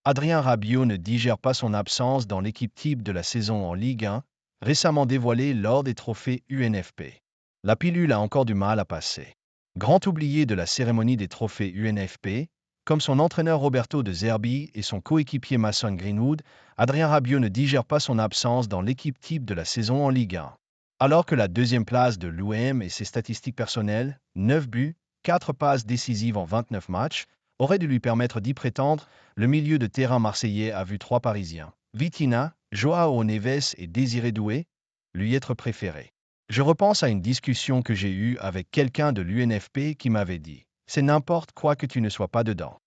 Adrien Rabiot ne digère pas son absence dans l'équipe type de la saison en Ligue 1, récemment dévoilée lors des trophées UNFP. La pilule a encore du mal à passer. Grand oublié de la cérémonie des trophées UNFP, comme son entraîneur Roberto De Zerbi et son coéquipier Mason Greenwood, Adrien Rabiot ne digère pas son absence dans l'équipe type de la saison en Ligue 1. Alors que la deuxième place de l'OM et ses statistiques personnelles, 9 buts, 4 passes décisives en 29 matchs, aurait dû lui permettre d'y prétendre, le milieu de terrain marseillais a vu 3 Parisiens, Vitinha, Joao Neves et Désiré Doué, lui être préférés. Je repense à une discussion que j'ai eue avec quelqu'un de l'UNFP qui m'avait dit « C'est n'importe quoi que tu ne sois pas dedans ».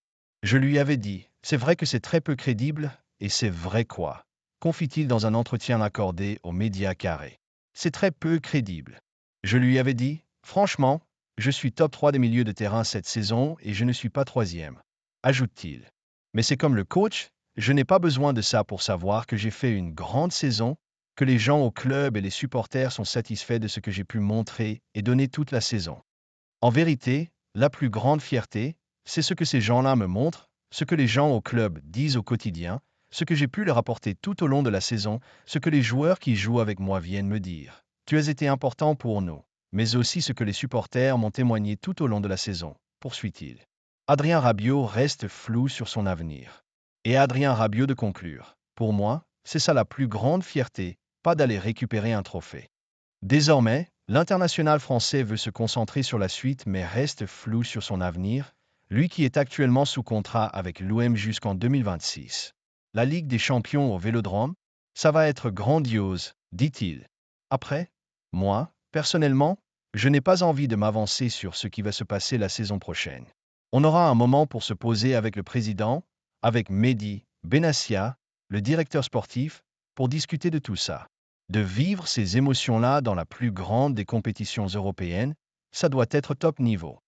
Je lui avais dit « C'est vrai que c'est très peu crédible, et c'est vrai quoi ?» confie-t-il dans un entretien accordé aux médias carrés. C'est très peu crédible. Je lui avais dit « Franchement, je suis top 3 des milieux de terrain cette saison et je ne suis pas troisième », ajoute-t-il. Mais c'est comme le coach, je n'ai pas besoin de ça pour savoir que j'ai fait une grande saison, que les gens au club et les supporters sont satisfaits de ce que j'ai pu montrer et donner toute la saison. En vérité, la plus grande fierté, c'est ce que ces gens-là me montrent, ce que les gens au club disent au quotidien, ce que j'ai pu leur apporter tout au long de la saison, ce que les joueurs qui jouent avec moi viennent me dire. Tu as été important pour nous, mais aussi ce que les supporters m'ont témoigné tout au long de la saison, poursuit-il. Adrien Rabiot reste flou sur son avenir. Et Adrien Rabiot de conclure. Pour moi, c'est ça la plus grande fierté, pas d'aller récupérer un trophée. Désormais, l'international français veut se concentrer sur la suite mais reste flou sur son avenir, lui qui est actuellement sous contrat avec l'OM jusqu'en 2026. La Ligue des champions au Vélodrome, ça va être grandiose, dit-il. Après, moi, personnellement, je n'ai pas envie de m'avancer sur ce qui va se passer la saison prochaine. On aura un moment pour se poser avec le président, avec Mehdi Benassia, le directeur sportif, pour discuter de tout ça. De vivre ces émotions-là dans la plus grande des compétitions européennes, ça doit être top niveau.